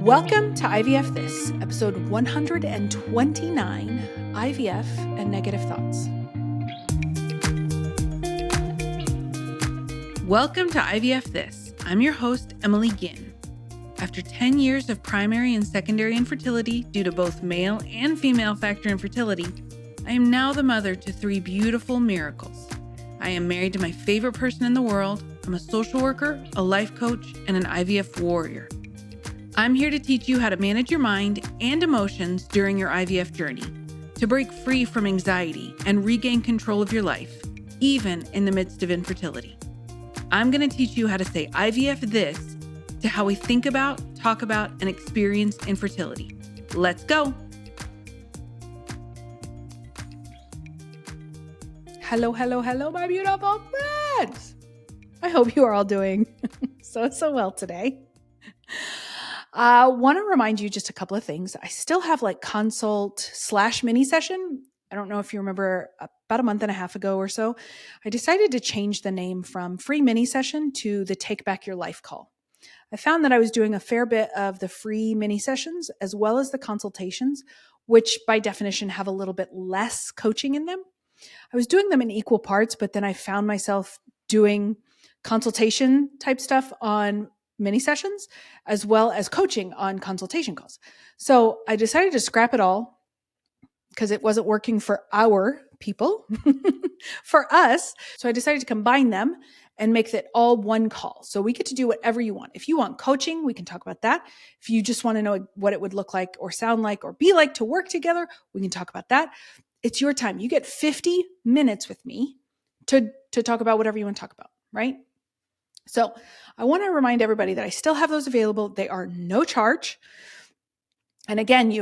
Welcome to IVF This, episode 129, IVF and Negative Thoughts. Welcome to IVF This. I'm your host, Emily Ginn. After 10 years of primary and secondary infertility due to both male and female factor infertility, I am now the mother to 3 beautiful miracles. I am married to my favorite person in the world. I'm a social worker, a life coach, and an IVF warrior. I'm here to teach you how to manage your mind and emotions during your IVF journey, to break free from anxiety and regain control of your life, even in the midst of infertility. I'm going to teach you how to say IVF this to how we think about, talk about, and experience infertility. Let's go. Hello, my beautiful friends. I hope you are all doing so well today. I want to remind you just a couple of things. I still have consult/mini session. I don't know if you remember about a month and a half ago or so, I decided to change the name from free mini session to the Take Back Your Life call. I found that I was doing a fair bit of the free mini sessions as well as the consultations, which by definition have a little bit less coaching in them. I was doing them in equal parts, but then I found myself doing consultation type stuff on mini sessions, as well as coaching on consultation calls. So I decided to scrap it all because it wasn't working for our people, for us. So I decided to combine them and make it all one call. So we get to do whatever you want. If you want coaching, we can talk about that. If you just want to know what it would look like or sound like or be like to work together, we can talk about that. It's your time. You get 50 minutes with me to talk about whatever you want to talk about, right? So I want to remind everybody that I still have those available. They are no charge. And again,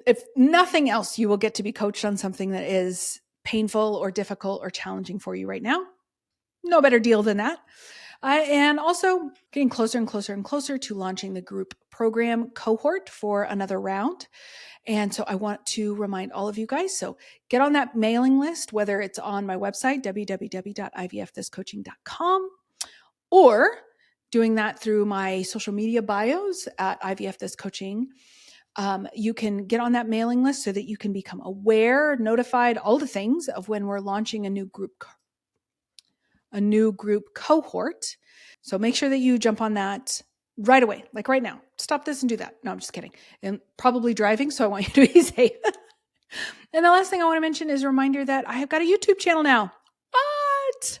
if nothing else, you will get to be coached on something that is painful or difficult or challenging for you right now. No better deal than that. And also getting closer and closer and closer to launching the group program cohort for another round. And so I want to remind all of you guys, so get on that mailing list, whether it's on my website, www.ivfthiscoaching.com, or doing that through my social media bios at IVF This Coaching. You can get on that mailing list so that you can become aware, notified, all the things of when we're launching a new group cohort. So make sure that you jump on that right away, like right now. Stop this and do that. No, I'm just kidding. And probably driving, so I want you to be safe. And the last thing I want to mention is a reminder that I have got a YouTube channel now. What?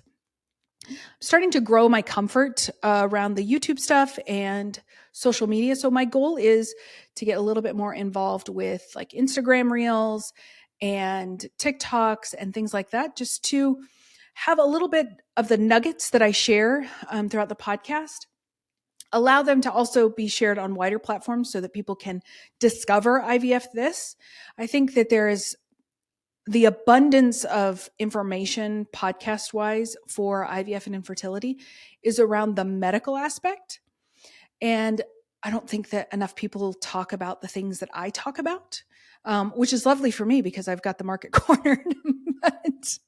I'm starting to grow my comfort around the YouTube stuff and social media. So my goal is to get a little bit more involved with like Instagram Reels and TikToks and things like that, just to have a little bit of the nuggets that I share throughout the podcast, allow them to also be shared on wider platforms so that people can discover IVF This. I think that there is the abundance of information podcast-wise for IVF and infertility is around the medical aspect. And I don't think that enough people talk about the things that I talk about, which is lovely for me because I've got the market cornered. But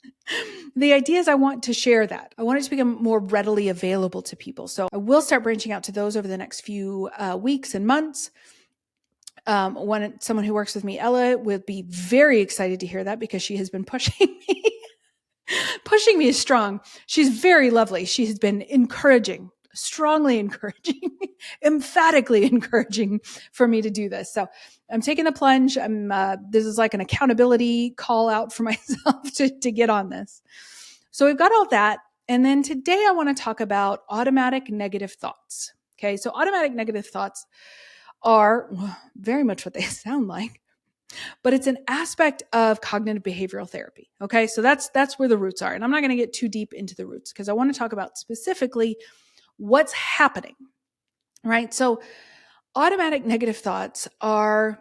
the idea is I want to share that. I want it to become more readily available to people. So I will start branching out to those over the next few weeks and months. Someone who works with me, Ella, will be very excited to hear that because she has been pushing me. Pushing me is strong. She's very lovely. She has been encouraging, strongly encouraging, emphatically encouraging for me to do this. So I'm taking the plunge. This is like an accountability call out for myself to get on this. So we've got all that. And then today I want to talk about automatic negative thoughts. Okay. So automatic negative thoughts are very much what they sound like, but it's an aspect of cognitive behavioral therapy. Okay. So that's where the roots are. And I'm not going to get too deep into the roots because I want to talk about specifically what's happening, right? So automatic negative thoughts are,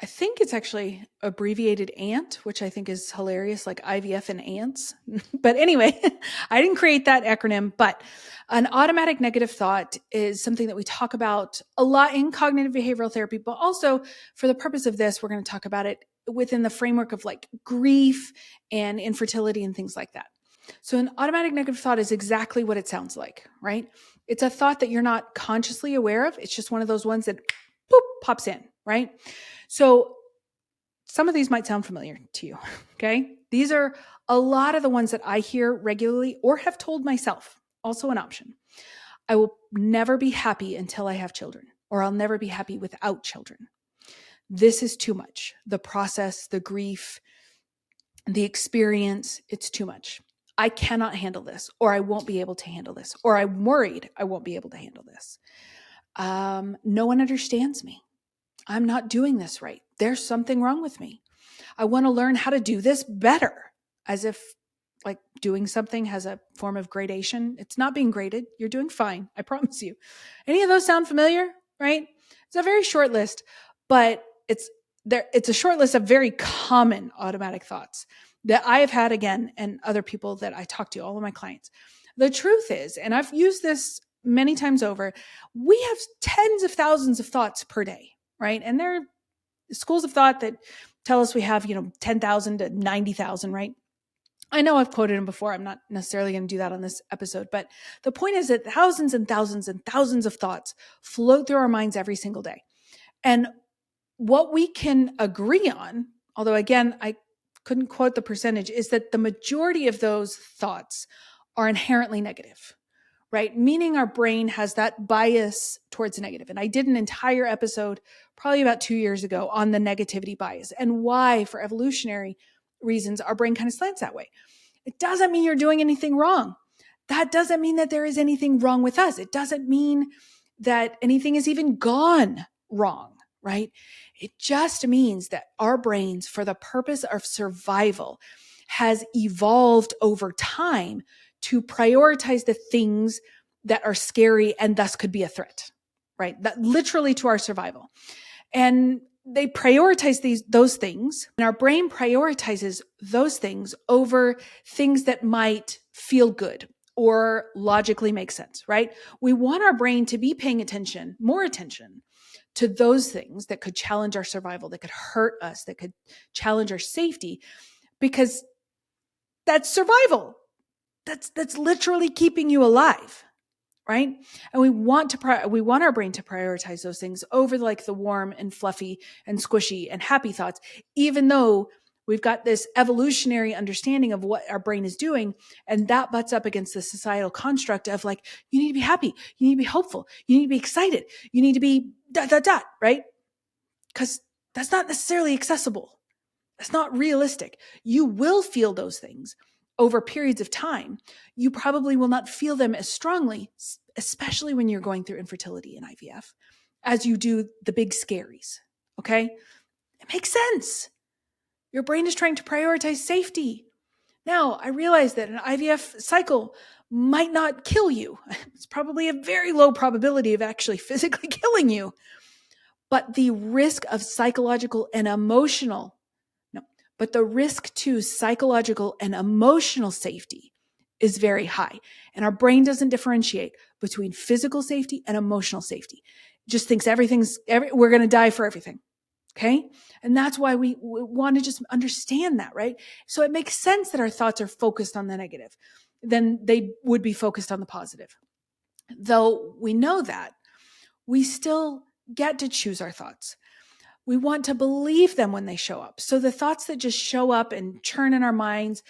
I think it's actually abbreviated ANT, which I think is hilarious, like IVF and ants. But anyway, I didn't create that acronym, but an automatic negative thought is something that we talk about a lot in cognitive behavioral therapy, but also for the purpose of this, we're going to talk about it within the framework of like grief and infertility and things like that. So an automatic negative thought is exactly what it sounds like, right? It's a thought that you're not consciously aware of. It's just one of those ones that boop, pops in, right? So some of these might sound familiar to you, okay? These are a lot of the ones that I hear regularly or have told myself, also an option. I will never be happy until I have children, or I'll never be happy without children. This is too much. The process, the grief, the experience, it's too much. I cannot handle this, or I won't be able to handle this, or I'm worried I won't be able to handle this. No one understands me. I'm not doing this right. There's something wrong with me. I want to learn how to do this better, as if like doing something has a form of gradation. It's not being graded. You're doing fine. I promise you. Any of those sound familiar, right? It's a very short list, but it's a short list of very common automatic thoughts that I have had again, and other people that I talk to, all of my clients. The truth is, and I've used this many times over, we have tens of thousands of thoughts per day, right? And there are schools of thought that tell us we have, 10,000 to 90,000, right? I know I've quoted him before. I'm not necessarily going to do that on this episode, but the point is that thousands and thousands and thousands of thoughts float through our minds every single day. And what we can agree on, although again, I couldn't quote the percentage, is that the majority of those thoughts are inherently negative, right? Meaning our brain has that bias towards negative. And I did an entire episode probably about 2 years ago on the negativity bias and why, for evolutionary reasons, our brain kind of slants that way. It doesn't mean you're doing anything wrong. That doesn't mean that there is anything wrong with us. It doesn't mean that anything is even gone wrong, right? It just means that our brains, for the purpose of survival, has evolved over time to prioritize the things that are scary and thus could be a threat, right? That literally to our survival. And they prioritize those things, and our brain prioritizes those things over things that might feel good or logically make sense, right? We want our brain to be paying attention, more attention to those things that could challenge our survival, that could hurt us, that could challenge our safety, because that's survival. That's literally keeping you alive, right? And we want our brain to prioritize those things over like the warm and fluffy and squishy and happy thoughts, even though we've got this evolutionary understanding of what our brain is doing, and that butts up against the societal construct of like, you need to be happy, you need to be hopeful, you need to be excited, you need to be ... right? Because that's not necessarily accessible. That's not realistic. You will feel those things over periods of time. You probably will not feel them as strongly, especially when you're going through infertility and IVF, as you do the big scaries. Okay? It makes sense. Your brain is trying to prioritize safety. Now, I realize that an IVF cycle might not kill you. It's probably a very low probability of actually physically killing you. But the risk of psychological and emotional But the risk to psychological and emotional safety is very high. And our brain doesn't differentiate between physical safety and emotional safety. It just thinks we're going to die for everything. Okay. And that's why we want to just understand that, right? So it makes sense that our thoughts are focused on the negative than they would be focused on the positive. Though we know that, we still get to choose our thoughts. We want to believe them when they show up. So the thoughts that just show up and churn in our minds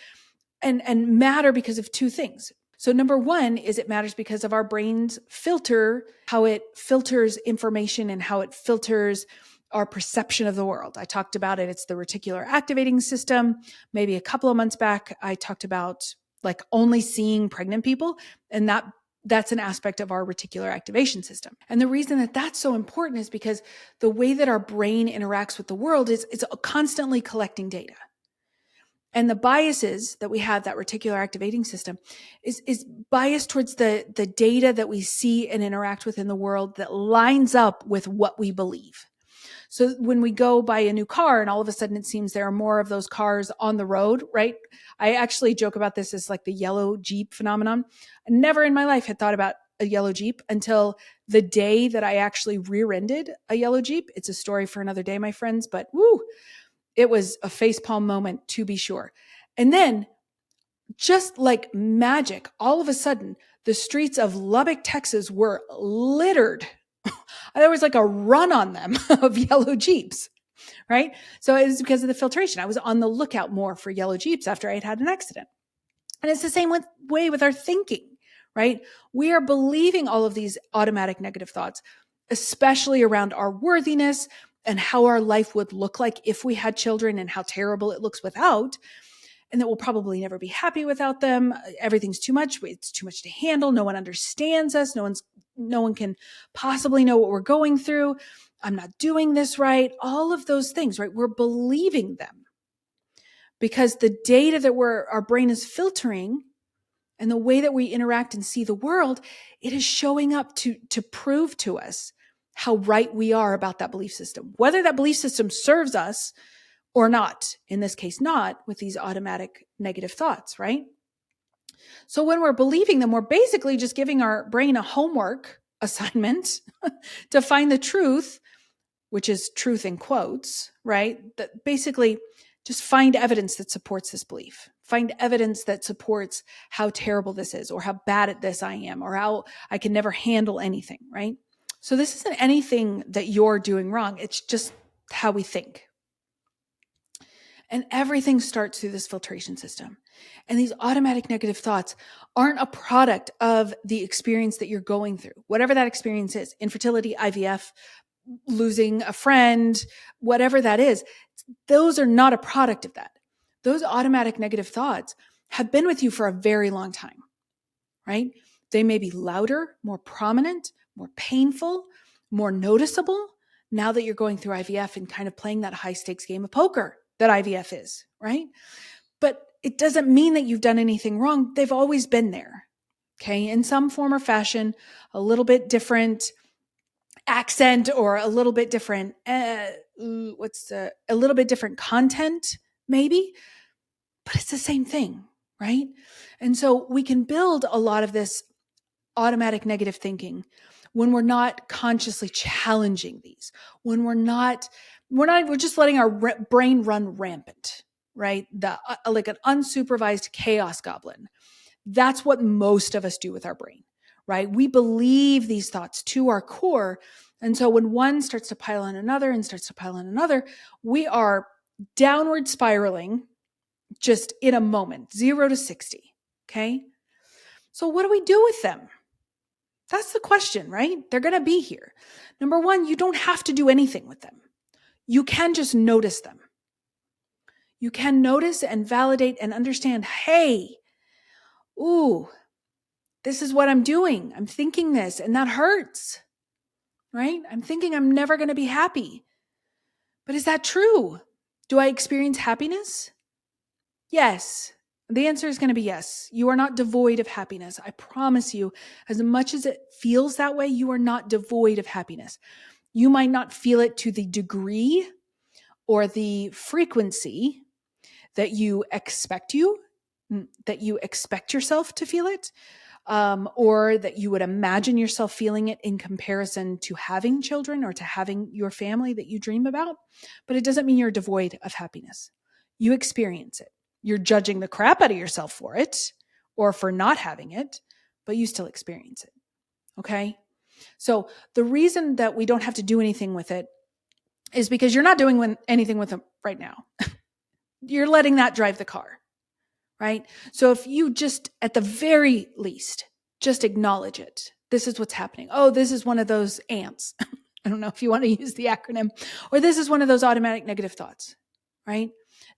and matter because of two things. So number one is it matters because of our brain's filter, how it filters information and how it filters our perception of the world. I talked about it. It's the reticular activating system. Maybe a couple of months back, I talked about like only seeing pregnant people, and that's an aspect of our reticular activation system. And the reason that that's so important is because the way that our brain interacts with the world is constantly collecting data. And the biases that we have, that reticular activating system, is biased towards the data that we see and interact with in the world that lines up with what we believe. So when we go buy a new car and all of a sudden it seems there are more of those cars on the road, right? I actually joke about this as like the yellow Jeep phenomenon. I never in my life had thought about a yellow Jeep until the day that I actually rear-ended a yellow Jeep. It's a story for another day, my friends, but it was a facepalm moment to be sure. And then just like magic, all of a sudden, the streets of Lubbock, Texas were littered. There was like a run on them of yellow Jeeps, right? So it was because of the filtration. I was on the lookout more for yellow Jeeps after I had had an accident. And it's the same way with our thinking, right? We are believing all of these automatic negative thoughts, especially around our worthiness and how our life would look like if we had children and how terrible it looks without, and that we'll probably never be happy without them. Everything's too much. It's too much to handle. No one understands us. No one can possibly know what we're going through. I'm not doing this right. All of those things, right? We're believing them because the data that our brain is filtering and the way that we interact and see the world, it is showing up to prove to us how right we are about that belief system, whether that belief system serves us or not. In this case, not with these automatic negative thoughts, right? So when we're believing them, we're basically just giving our brain a homework assignment to find the truth, which is truth in quotes, right? That basically just find evidence that supports this belief. Find evidence that supports how terrible this is, or how bad at this I am, or how I can never handle anything, right? So this isn't anything that you're doing wrong. It's just how we think. And everything starts through this filtration system. And these automatic negative thoughts aren't a product of the experience that you're going through, whatever that experience is, infertility, IVF, losing a friend, whatever that is. Those are not a product of that. Those automatic negative thoughts have been with you for a very long time, right? They may be louder, more prominent, more painful, more noticeable now that you're going through IVF and kind of playing that high stakes game of poker that IVF is, right? But it doesn't mean that you've done anything wrong. They've always been there, okay? In some form or fashion, a little bit different accent or a little bit different, a little bit different content, maybe, but it's the same thing, right? And so we can build a lot of this automatic negative thinking when we're not consciously challenging these, when we're just letting our brain run rampant, right? Like an unsupervised chaos goblin. That's what most of us do with our brain, right? We believe these thoughts to our core. And so when one starts to pile on another and starts to pile on another, we are downward spiraling just in a moment, 0 to 60. Okay. So what do we do with them? That's the question, right? They're going to be here. Number one, you don't have to do anything with them. You can just notice them. You can notice and validate and understand, hey, ooh, this is what I'm doing. I'm thinking this, and that hurts, right? I'm thinking I'm never going to be happy. But is that true? Do I experience happiness? Yes. The answer is going to be yes. You are not devoid of happiness. I promise you, as much as it feels that way, you are not devoid of happiness. You might not feel it to the degree or the frequency that you expect yourself to feel it, or that you would imagine yourself feeling it in comparison to having children or to having your family that you dream about. But it doesn't mean you're devoid of happiness. You experience it. You're judging the crap out of yourself for it or for not having it, but you still experience it. Okay? So the reason that we don't have to do anything with it is because you're not doing anything with them right now. You're letting that drive the car, right? So if you just, at the very least, just acknowledge it. This is what's happening. Oh, this is one of those ants. I don't know if you want to use the acronym. Or this is one of those automatic negative thoughts, right?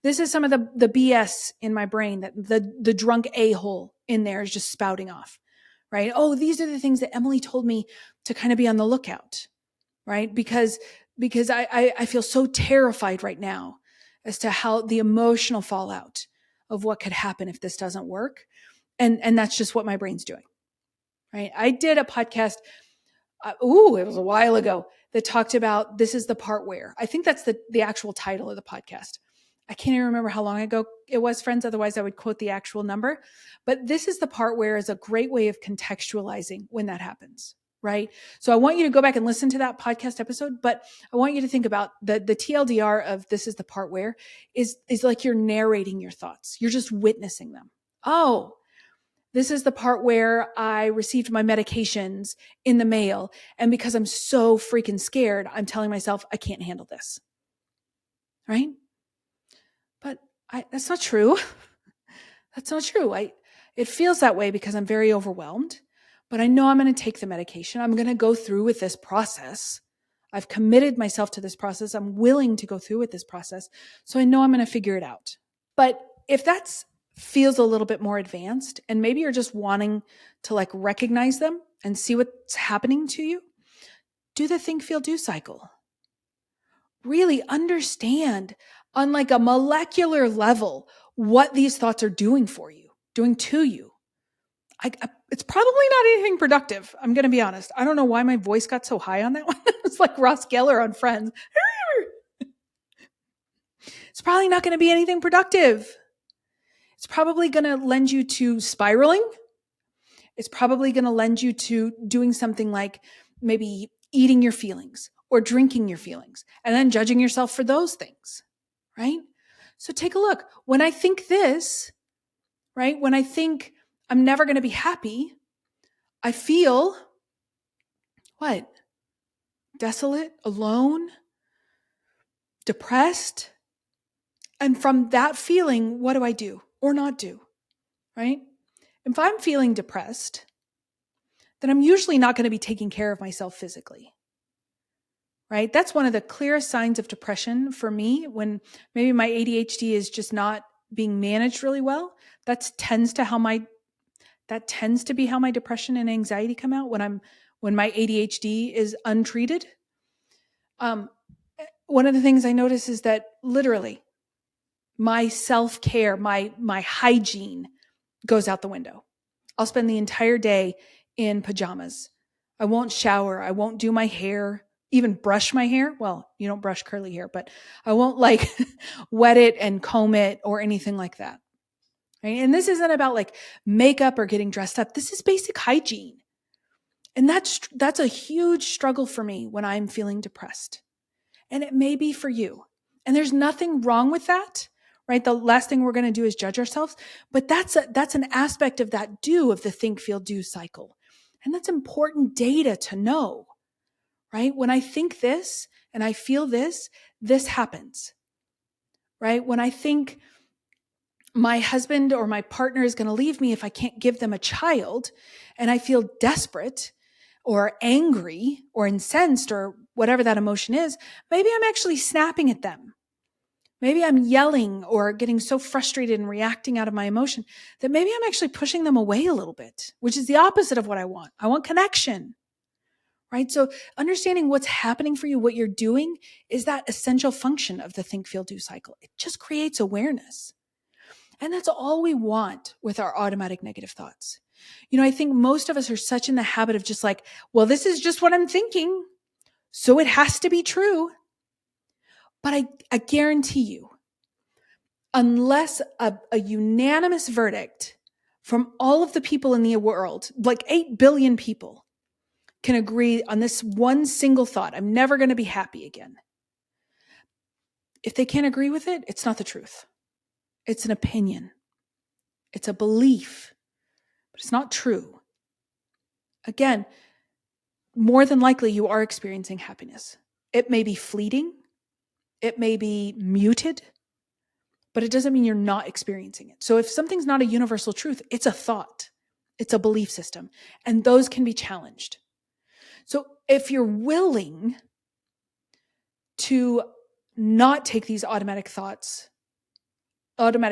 This is some of the BS in my brain that the drunk a-hole in there is just spouting off, right? Oh, these are the things that Emily told me to kind of be on the lookout, right? Because I feel so terrified right now as to how the emotional fallout of what could happen if this doesn't work. And that's just what my brain's doing, right? I did a podcast, it was a while ago, that talked about, this is the part where, I think that's the actual title of the podcast. I can't even remember how long ago it was, friends. Otherwise I would quote the actual number, but this is the part where is a great way of contextualizing when that happens, right? So I want you to go back and listen to that podcast episode, but I want you to think about the TLDR of this is the part where is like you're narrating your thoughts. You're just witnessing them. Oh, this is the part where I received my medications in the mail. And because I'm so freaking scared, I'm telling myself, I can't handle this. Right? But that's not true. That's not true. It feels that way because I'm very overwhelmed, but I know I'm going to take the medication. I'm going to go through with this process. I've committed myself to this process. I'm willing to go through with this process. So I know I'm going to figure it out. But if that feels a little bit more advanced and maybe you're just wanting to like recognize them and see what's happening to you, do the think, feel, do cycle. Really understand on like a molecular level what these thoughts are doing for you, doing to you. It's probably not anything productive. I'm going to be honest. I don't know why my voice got so high on that one. It's like Ross Geller on Friends. It's probably not going to be anything productive. It's probably going to lend you to spiraling. It's probably going to lend you to doing something like maybe eating your feelings or drinking your feelings and then judging yourself for those things, right? So take a look. When I think this, right? When I think I'm never going to be happy, I feel what? Desolate, alone, depressed. And from that feeling, what do I do or not do, right? If I'm feeling depressed, then I'm usually not going to be taking care of myself physically, right? That's one of the clearest signs of depression for me when maybe my ADHD is just not being managed really well. That tends to be how my depression and anxiety come out when my ADHD is untreated. One of the things I notice is that literally my self-care, my hygiene goes out the window. I'll spend the entire day in pajamas. I won't shower. I won't do my hair, even brush my hair. Well, you don't brush curly hair, but I won't like wet it and comb it or anything like that. Right? And this isn't about like makeup or getting dressed up. This is basic hygiene. And that's a huge struggle for me when I'm feeling depressed. And it may be for you. And there's nothing wrong with that, right? The last thing we're going to do is judge ourselves, but that's an aspect of that of the think, feel, do cycle. And that's important data to know, right? When I think this and I feel this happens, right? When I think my husband or my partner is going to leave me if I can't give them a child and I feel desperate or angry or incensed or whatever that emotion is, maybe I'm actually snapping at them. Maybe I'm yelling or getting so frustrated and reacting out of my emotion that maybe I'm actually pushing them away a little bit, which is the opposite of what I want. I want connection, right? So understanding what's happening for you, what you're doing is that essential function of the think, feel, do cycle. It just creates awareness. And that's all we want with our automatic negative thoughts. You know, I think most of us are such in the habit of just like, well, this is just what I'm thinking, so it has to be true. But I guarantee you, unless a unanimous verdict from all of the people in the world, like 8 billion people, can agree on this one single thought, I'm never going to be happy again. If they can't agree with it, it's not the truth. It's an opinion. It's a belief, but it's not true. Again, more than likely you are experiencing happiness. It may be fleeting. It may be muted, but it doesn't mean you're not experiencing it. So if something's not a universal truth, it's a thought. It's a belief system, and those can be challenged. So if you're willing to not take these automatic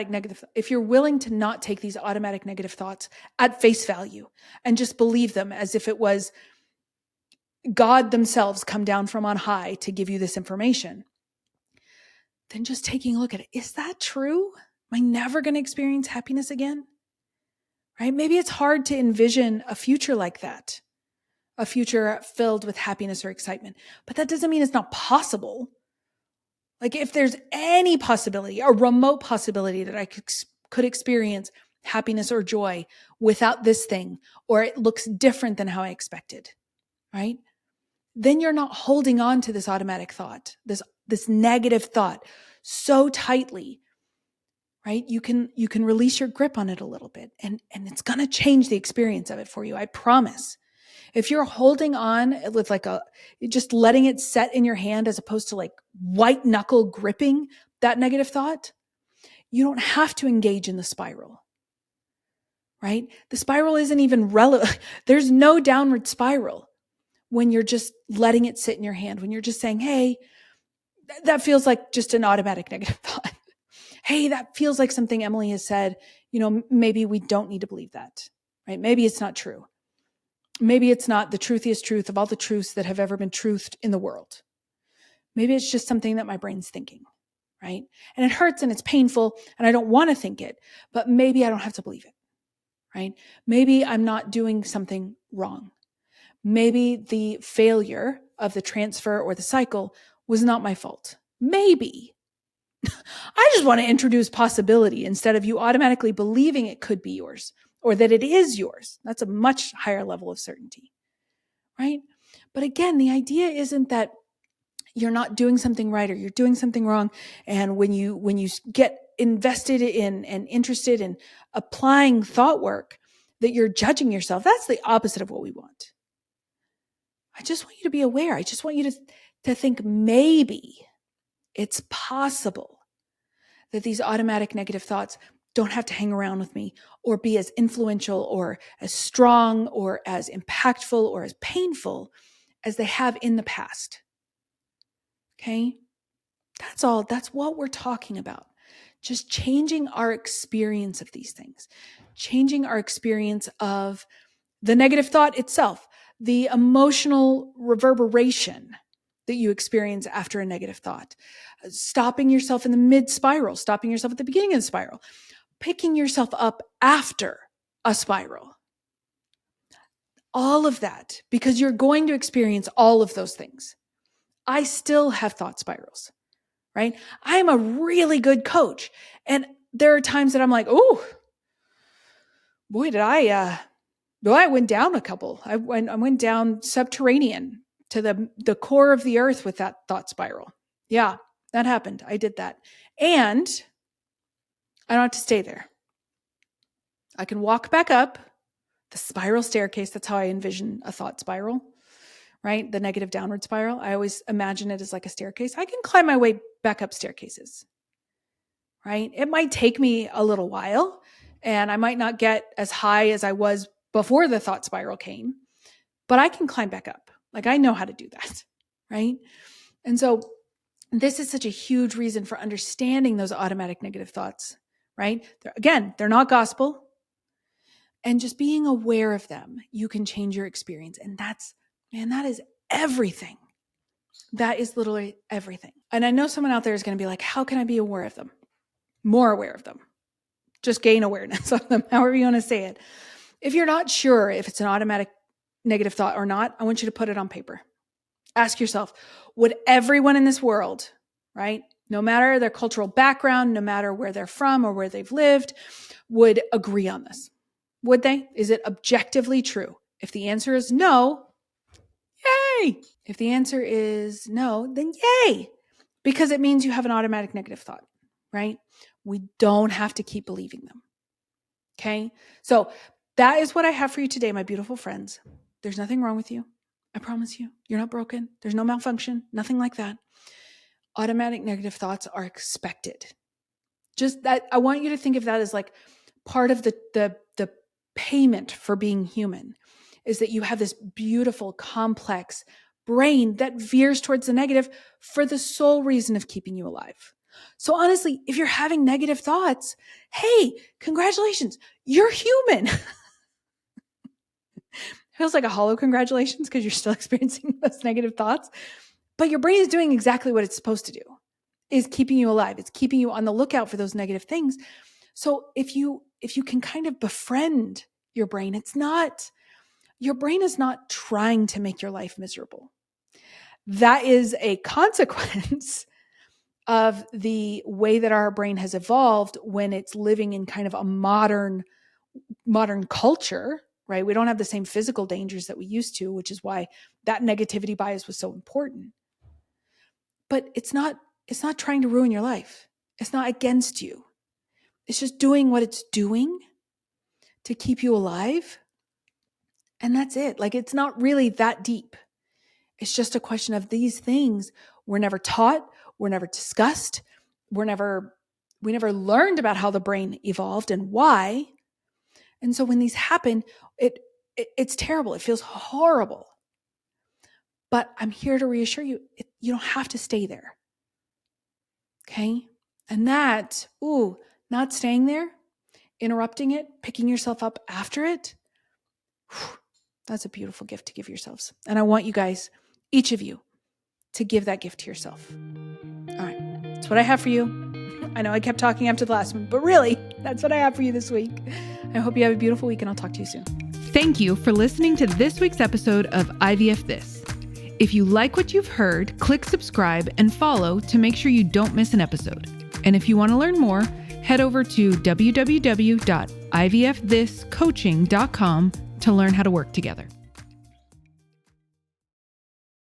negative, if you're willing to not take these automatic negative thoughts at face value and just believe them as if it was God themselves come down from on high to give you this information, then just taking a look at it. Is that true? Am I never going to experience happiness again? Right? Maybe it's hard to envision a future like that, a future filled with happiness or excitement, but that doesn't mean it's not possible. Like if there's any possibility, a remote possibility that I could experience happiness or joy without this thing, or it looks different than how I expected, right? Then you're not holding on to this automatic thought, this negative thought so tightly, right? You can release your grip on it a little bit, and it's going to change the experience of it for you. I promise. If you're holding on with just letting it set in your hand as opposed to like white knuckle gripping that negative thought, you don't have to engage in the spiral, right? The spiral isn't even relevant. There's no downward spiral when you're just letting it sit in your hand, when you're just saying, hey, that feels like just an automatic negative thought. Hey, that feels like something Emily has said. Maybe we don't need to believe that, right? Maybe it's not true. Maybe it's not the truthiest truth of all the truths that have ever been truthed in the world. Maybe it's just something that my brain's thinking, right? And it hurts and it's painful and I don't want to think it, but maybe I don't have to believe it, right? Maybe I'm not doing something wrong. Maybe the failure of the transfer or the cycle was not my fault. Maybe. I just want to introduce possibility instead of you automatically believing it could be yours or that it is yours. That's a much higher level of certainty, right? But again, the idea isn't that you're not doing something right or you're doing something wrong. And when you get invested in and interested in applying thought work, that you're judging yourself. That's the opposite of what we want. I just want you to be aware. I just want you to think maybe it's possible that these automatic negative thoughts don't have to hang around with me or be as influential or as strong or as impactful or as painful as they have in the past. Okay? That's all. That's what we're talking about. Just changing our experience of these things, changing our experience of the negative thought itself, the emotional reverberation that you experience after a negative thought, stopping yourself in the mid spiral, stopping yourself at the beginning of the spiral, picking yourself up after a spiral. All of that, because you're going to experience all of those things. I still have thought spirals, right? I'm a really good coach. And there are times that I'm like, oh, boy, I went down a couple. I went down subterranean to the core of the earth with that thought spiral. Yeah, that happened. I did that. And I don't have to stay there. I can walk back up the spiral staircase. That's how I envision a thought spiral, right? The negative downward spiral. I always imagine it as like a staircase. I can climb my way back up staircases, right? It might take me a little while and I might not get as high as I was before the thought spiral came, but I can climb back up. Like I know how to do that, right? And so this is such a huge reason for understanding those automatic negative thoughts, right? They're not gospel. And just being aware of them, you can change your experience. And that is everything. That is literally everything. And I know someone out there is going to be like, how can I be aware of them? More aware of them. Just gain awareness of them, however you want to say it. If you're not sure if it's an automatic negative thought or not, I want you to put it on paper. Ask yourself, would everyone in this world, right, no matter their cultural background, no matter where they're from or where they've lived, would agree on this? Would they? Is it objectively true? If the answer is no, yay. If the answer is no, then yay, because it means you have an automatic negative thought, right? We don't have to keep believing them. Okay? So that is what I have for you today, my beautiful friends. There's nothing wrong with you. I promise you. You're not broken. There's no malfunction, nothing like that. Automatic negative thoughts are expected. Just that, I want you to think of that as like part of the payment for being human, is that you have this beautiful, complex brain that veers towards the negative for the sole reason of keeping you alive. So honestly, if you're having negative thoughts, hey, congratulations, you're human. Feels like a hollow congratulations because you're still experiencing those negative thoughts. But your brain is doing exactly what it's supposed to do, is keeping you alive. It's keeping you on the lookout for those negative things. So if you can kind of befriend your brain, your brain is not trying to make your life miserable. That is a consequence of the way that our brain has evolved when it's living in kind of a modern culture, right? We don't have the same physical dangers that we used to, which is why that negativity bias was so important. But it's not trying to ruin your life. It's not against you. It's just doing what it's doing to keep you alive. And that's it. Like, it's not really that deep. It's just a question of these things were never taught, were never discussed, we never learned about how the brain evolved and why. And so when these happen, it's terrible. It feels horrible. But I'm here to reassure you, you don't have to stay there. Okay? And that, not staying there, interrupting it, picking yourself up after it, that's a beautiful gift to give yourselves. And I want you guys, each of you, to give that gift to yourself. All right. That's what I have for you. I know I kept talking after the last one, but really, that's what I have for you this week. I hope you have a beautiful week, and I'll talk to you soon. Thank you for listening to this week's episode of IVF This. If you like what you've heard, click subscribe and follow to make sure you don't miss an episode. And if you want to learn more, head over to www.ivfthiscoaching.com to learn how to work together.